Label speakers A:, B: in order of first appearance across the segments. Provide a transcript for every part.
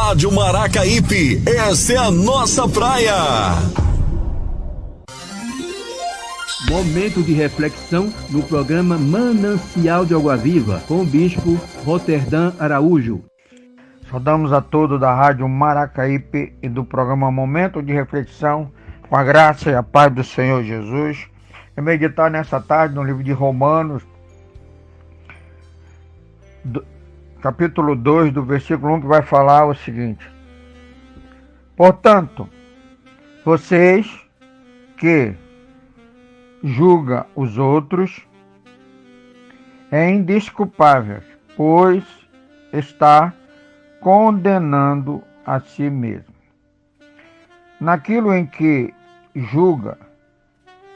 A: Rádio Maracaípe, essa é a nossa praia.
B: Momento de reflexão no programa Manancial de Água Viva, com o Bispo Roterdã Araújo.
C: Saudamos a todos da Rádio Maracaípe e do programa Momento de Reflexão, com a graça e a paz do Senhor Jesus. E meditar nessa tarde no livro de Romanos, capítulo 2, do versículo 1, que vai falar o seguinte: portanto, vocês que julgam os outros é indesculpável, pois está condenando a si mesmo. Naquilo em que julga,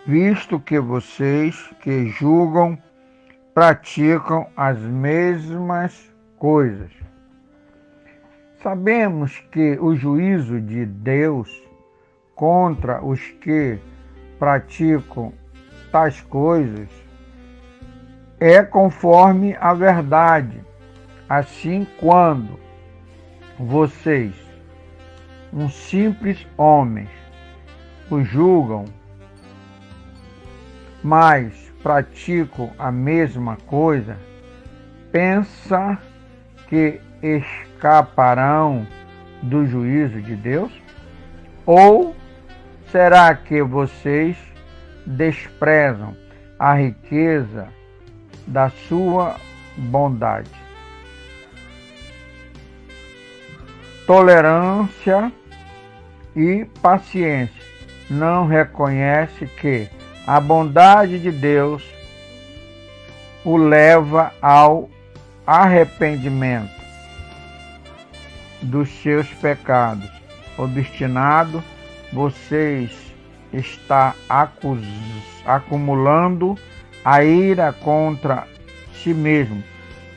C: visto que vocês que julgam praticam as mesmas coisas. Sabemos que o juízo de Deus contra os que praticam tais coisas é conforme a verdade. Assim, quando vocês, um simples homens, o julgam, mas praticam a mesma coisa, pensa que escaparão do juízo de Deus? Ou será que vocês desprezam a riqueza da sua bondade, tolerância e paciência? Não reconhece que a bondade de Deus o leva ao arrependimento dos seus pecados. Obstinado, vocês está acumulando a ira contra si mesmo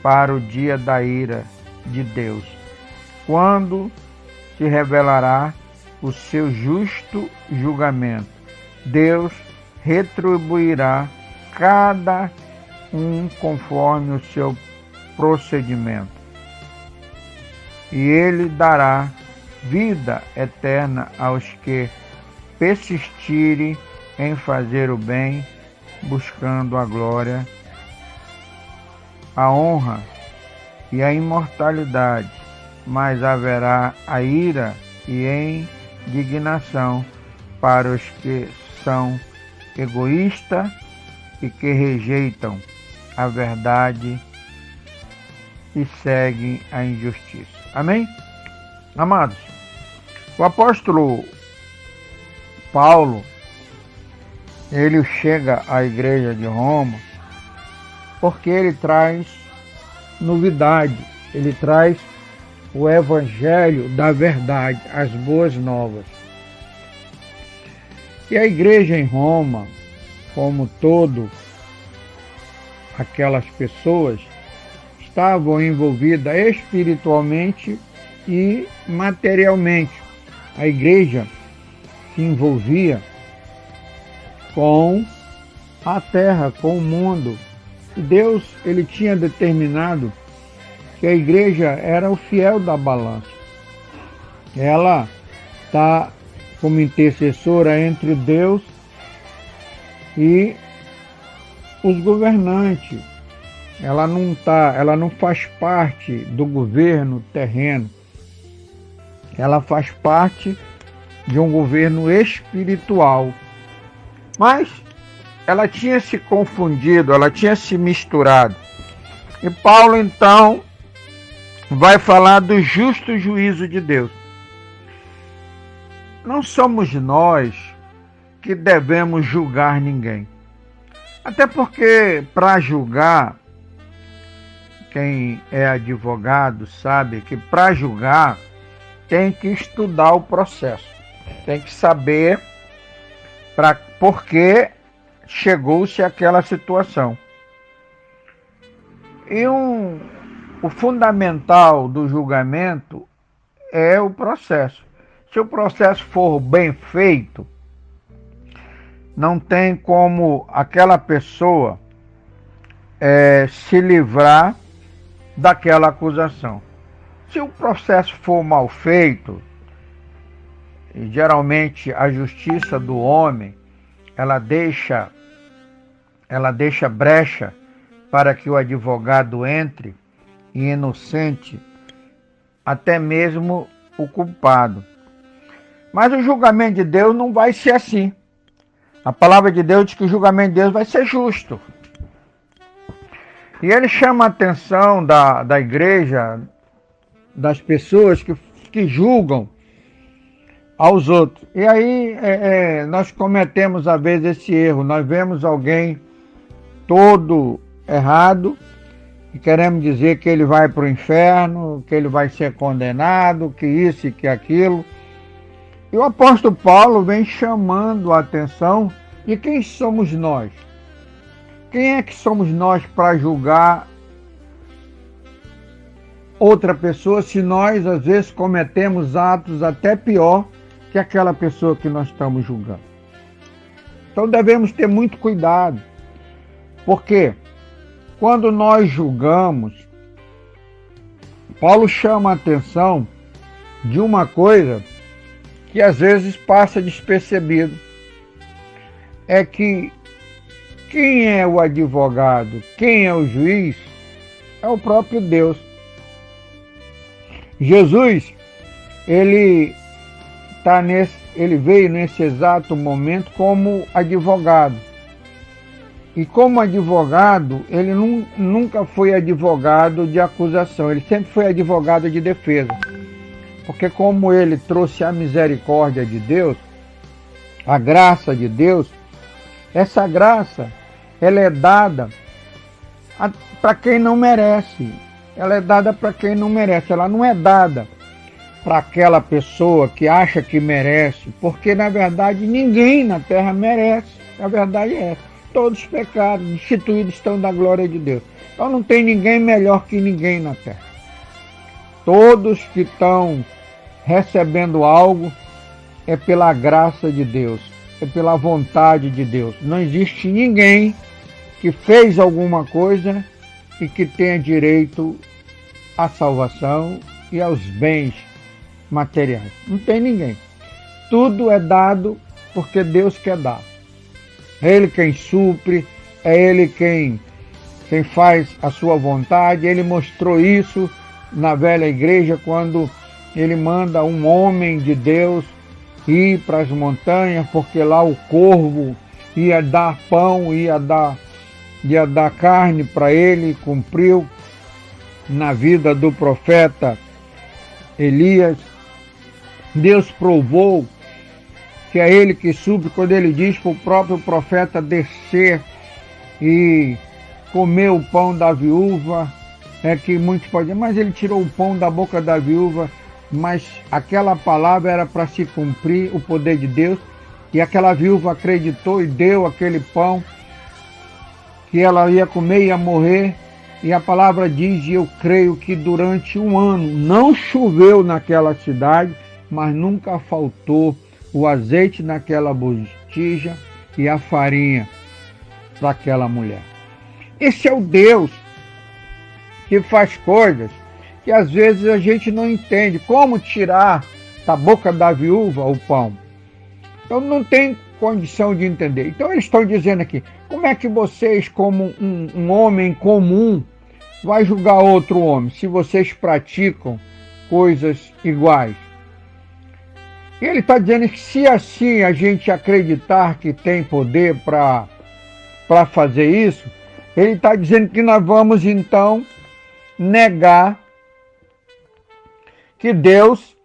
C: para o dia da ira de Deus, quando se revelará o seu justo julgamento. Deus retribuirá cada um conforme o seu procedimento, e ele dará vida eterna aos que persistirem em fazer o bem, buscando a glória, a honra e a imortalidade. Mas haverá a ira e indignação para os que são egoístas e que rejeitam a verdade e seguem a injustiça. Amém? Amados, o apóstolo Paulo, ele chega à igreja de Roma porque ele traz novidade, ele traz o evangelho da verdade, as boas novas. E a igreja em Roma, como todo aquelas pessoas, estavam envolvidas espiritualmente e materialmente. A igreja se envolvia com a terra, com o mundo. E Deus, ele tinha determinado que a igreja era o fiel da balança. Ela está como intercessora entre Deus e os governantes. Ela não faz parte do governo terreno. Ela faz parte de um governo espiritual. Mas ela tinha se confundido, ela tinha se misturado. E Paulo, então, vai falar do justo juízo de Deus. Não somos nós que devemos julgar ninguém. Até porque, para julgar, quem é advogado sabe que para julgar tem que estudar o processo. Tem que saber por que chegou-se àquela situação. E o fundamental do julgamento é o processo. Se o processo for bem feito, não tem como aquela pessoa se livrar daquela acusação. Se o processo for mal feito, e geralmente a justiça do homem, ela deixa brecha para que o advogado entre e inocente até mesmo o culpado. Mas o julgamento de Deus não vai ser assim. A palavra de Deus diz que o julgamento de Deus vai ser justo. E ele chama a atenção da igreja, das pessoas que julgam aos outros. E aí nós cometemos às vezes esse erro. Nós vemos alguém todo errado e queremos dizer que ele vai para o inferno, que ele vai ser condenado, que isso e que aquilo. E o apóstolo Paulo vem chamando a atenção de quem somos nós. Quem é que somos nós para julgar outra pessoa se nós às vezes cometemos atos até pior que aquela pessoa que nós estamos julgando? Então devemos ter muito cuidado, porque quando nós julgamos, Paulo chama a atenção de uma coisa que às vezes passa despercebido. É que quem é o advogado, quem é o juiz, é o próprio Deus. Jesus, ele veio nesse exato momento como advogado. E como advogado, ele nunca foi advogado de acusação, ele sempre foi advogado de defesa. Porque como ele trouxe a misericórdia de Deus, a graça de Deus, essa graça, ela é dada para quem não merece. Ela é dada para quem não merece. Ela não é dada para aquela pessoa que acha que merece, porque na verdade ninguém na terra merece. A verdade é essa. Todos os pecados destituídos estão da glória de Deus. Então não tem ninguém melhor que ninguém na terra. Todos que estão recebendo algo é pela graça de Deus, é pela vontade de Deus. Não existe ninguém que fez alguma coisa e que tenha direito à salvação e aos bens materiais. Não tem ninguém. Tudo é dado porque Deus quer dar. É Ele quem supre, é Ele quem faz a sua vontade. Ele mostrou isso na velha igreja quando Ele manda um homem de Deus ir para as montanhas, porque lá o corvo ia dar pão, ia dar carne para ele, cumpriu na vida do profeta Elias. Deus provou que é Ele que supre quando Ele diz para o próprio profeta descer e comer o pão da viúva. É que muitos podem dizer, mas Ele tirou o pão da boca da viúva, mas aquela palavra era para se cumprir o poder de Deus, e aquela viúva acreditou e deu aquele pão que ela ia comer e ia morrer. E a palavra diz, e eu creio que durante um ano não choveu naquela cidade, mas nunca faltou o azeite naquela botija e a farinha para aquela mulher. Esse é o Deus que faz coisas que às vezes a gente não entende. Como tirar da boca da viúva o pão? Então não tem condição de entender. Então eles estão dizendo aqui, como é que vocês, como um homem comum, vai julgar outro homem, se vocês praticam coisas iguais? E ele está dizendo que se assim a gente acreditar que tem poder para fazer isso, ele está dizendo que nós vamos então negar que Deus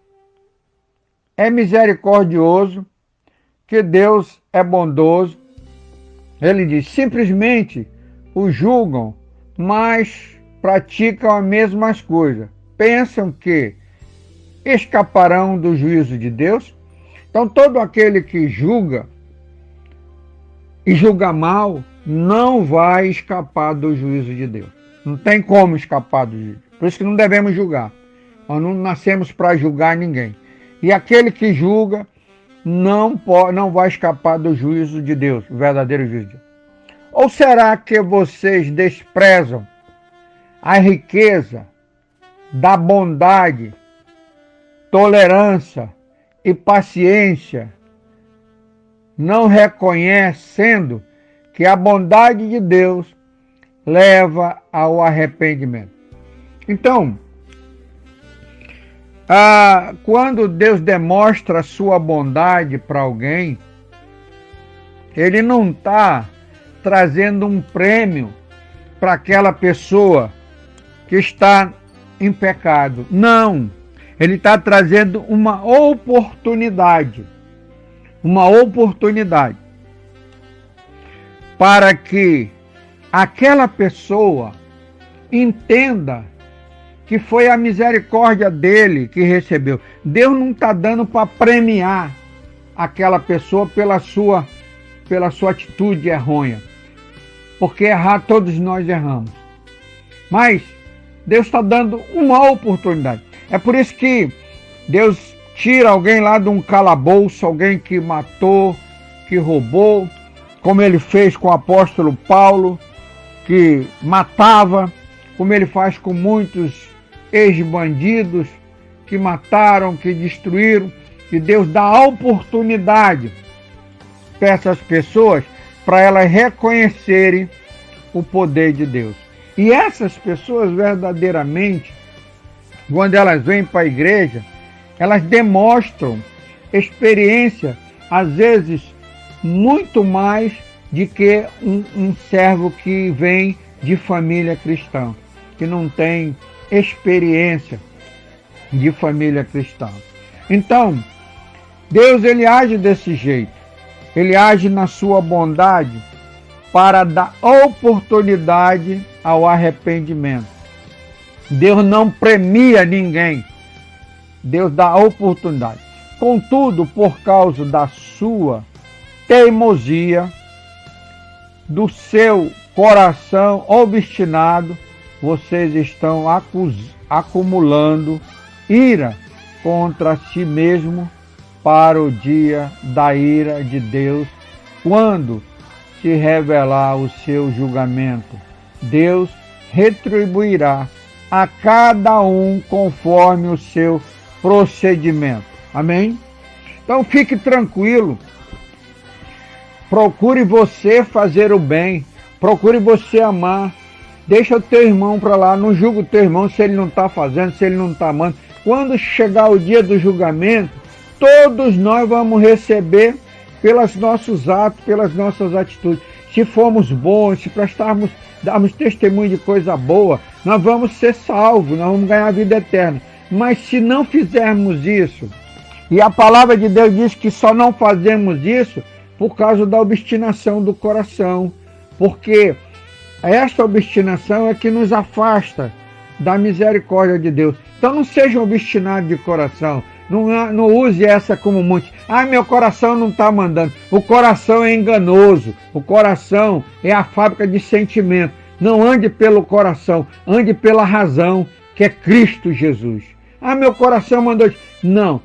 C: é misericordioso, que Deus é bondoso. Ele diz, simplesmente o julgam, mas praticam as mesmas coisas. Pensam que escaparão do juízo de Deus. Então todo aquele que julga e julga mal, não vai escapar do juízo de Deus. Não tem como escapar do juízo. Por isso que não devemos julgar. Nós não nascemos para julgar ninguém. E aquele que julga não vai escapar do juízo de Deus, o verdadeiro juízo de Deus. Ou será que vocês desprezam a riqueza da bondade, tolerância e paciência, não reconhecendo que a bondade de Deus leva ao arrependimento. Então, quando Deus demonstra a sua bondade para alguém, Ele não está trazendo um prêmio para aquela pessoa que está em pecado. Não, Ele está trazendo uma oportunidade. Uma oportunidade para que aquela pessoa entenda que foi a misericórdia dele que recebeu. Deus não está dando para premiar aquela pessoa pela sua atitude errônea. Porque errar todos nós erramos. Mas Deus está dando uma oportunidade. É por isso que Deus tira alguém lá de um calabouço, alguém que matou, que roubou, como Ele fez com o apóstolo Paulo, que matava, como Ele faz com muitos ex-bandidos que mataram, que destruíram, e Deus dá a oportunidade para essas pessoas, para elas reconhecerem o poder de Deus. E essas pessoas verdadeiramente, quando elas vêm para a igreja, elas demonstram experiência, às vezes, muito mais do que um servo que vem de família cristã, que não tem experiência de família cristã. Então, Deus ele age desse jeito. Ele age na sua bondade para dar oportunidade ao arrependimento. Deus não premia ninguém. Deus dá oportunidade. Contudo, por causa da sua teimosia, do seu coração obstinado, vocês estão acumulando ira contra si mesmo para o dia da ira de Deus, quando se revelar o seu julgamento. Deus retribuirá a cada um conforme o seu procedimento. Amém? Então fique tranquilo. Procure você fazer o bem. Procure você amar. Deixa o teu irmão para lá. Não julga o teu irmão se ele não está fazendo, se ele não está amando. Quando chegar o dia do julgamento, todos nós vamos receber pelos nossos atos, pelas nossas atitudes. Se formos bons, se darmos testemunho de coisa boa, nós vamos ser salvos, nós vamos ganhar a vida eterna. Mas se não fizermos isso, e a palavra de Deus diz que só não fazemos isso por causa da obstinação do coração, porque esta obstinação é que nos afasta da misericórdia de Deus. Então não sejam obstinados de coração, não use essa como muitos. Meu coração não está mandando. O coração é enganoso, o coração é a fábrica de sentimento. Não ande pelo coração, ande pela razão, que é Cristo Jesus. Meu coração mandou. Não,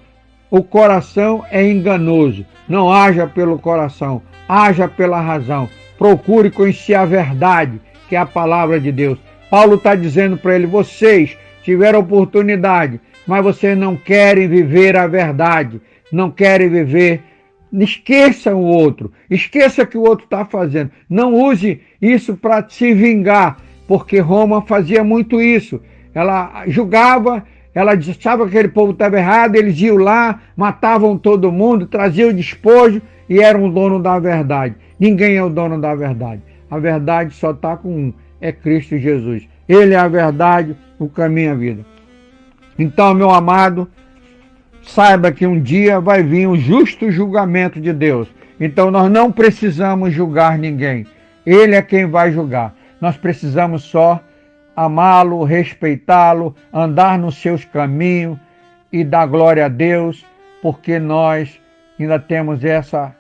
C: o coração é enganoso. Não haja pelo coração, haja pela razão. Procure conhecer a verdade, que é a palavra de Deus. Paulo está dizendo para ele, vocês tiveram oportunidade, mas vocês não querem viver a verdade, não querem viver. Esqueça o outro, esqueça o que o outro está fazendo. Não use isso para se vingar, porque Roma fazia muito isso. Ela julgava, ela achava que aquele povo estava errado, eles iam lá, matavam todo mundo, traziam o despojo e eram o dono da verdade. Ninguém é o dono da verdade. A verdade só está com um, é Cristo Jesus. Ele é a verdade, o caminho e a vida. Então, meu amado, saiba que um dia vai vir o justo julgamento de Deus. Então nós não precisamos julgar ninguém. Ele é quem vai julgar. Nós precisamos só amá-lo, respeitá-lo, andar nos seus caminhos e dar glória a Deus, porque nós ainda temos essa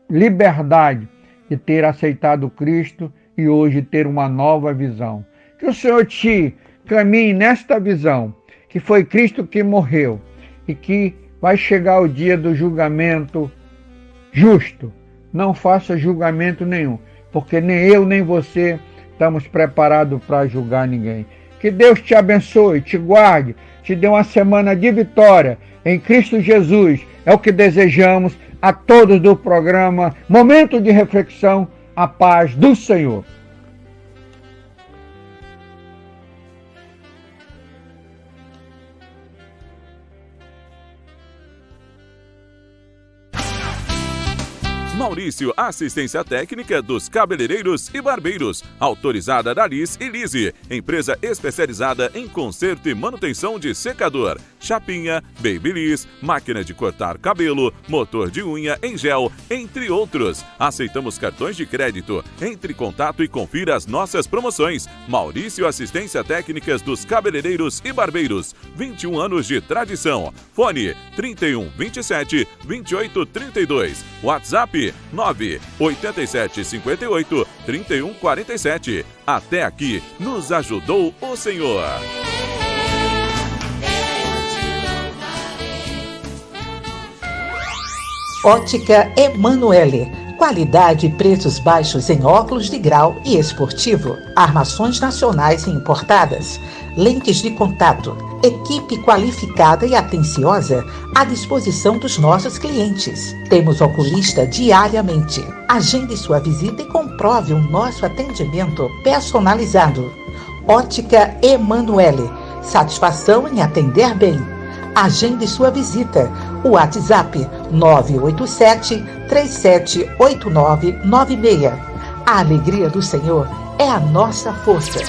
C: liberdade de ter aceitado Cristo e hoje ter uma nova visão. Que o Senhor te caminhe nesta visão, que foi Cristo que morreu e que vai chegar o dia do julgamento justo. Não faça julgamento nenhum, porque nem eu nem você estamos preparados para julgar ninguém. Que Deus te abençoe, te guarde, te dê uma semana de vitória em Cristo Jesus. É o que desejamos a todos do programa Momento de Reflexão, a paz do Senhor.
A: Maurício, assistência técnica dos cabeleireiros e barbeiros, autorizada da Liz e Lise, empresa especializada em conserto e manutenção de secador, chapinha, babyliss, máquina de cortar cabelo, motor de unha em gel, entre outros. Aceitamos cartões de crédito. Entre em contato e confira as nossas promoções. Maurício, assistência técnicas dos cabeleireiros e barbeiros, 21 anos de tradição. Fone 31 27 28 32. WhatsApp 987 58 31 47. Até aqui nos ajudou o Senhor.
D: Ótica Emanuele. Qualidade e preços baixos em óculos de grau e esportivo. Armações nacionais e importadas. Lentes de contato. Equipe qualificada e atenciosa à disposição dos nossos clientes. Temos oculista diariamente. Agende sua visita e comprove o nosso atendimento personalizado. Ótica Emanuele. Satisfação em atender bem. Agende sua visita. O WhatsApp 987-378996. A alegria do Senhor é a nossa força.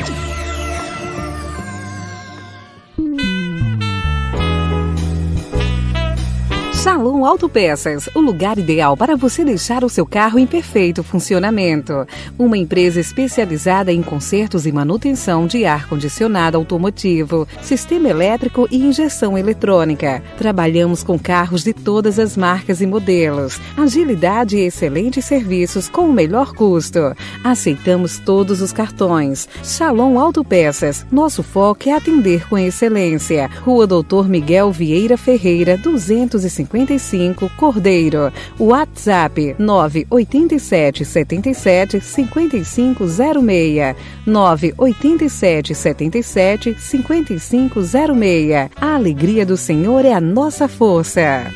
E: Shalom Autopeças, o lugar ideal para você deixar o seu carro em perfeito funcionamento. Uma empresa especializada em consertos e manutenção de ar-condicionado automotivo, sistema elétrico e injeção eletrônica. Trabalhamos com carros de todas as marcas e modelos. Agilidade e excelentes serviços com o melhor custo. Aceitamos todos os cartões. Shalom Autopeças, nosso foco é atender com excelência. Rua Doutor Miguel Vieira Ferreira, 255 Cordeiro. WhatsApp 987 77 5506. 987 77 5506. A alegria do Senhor é a nossa força.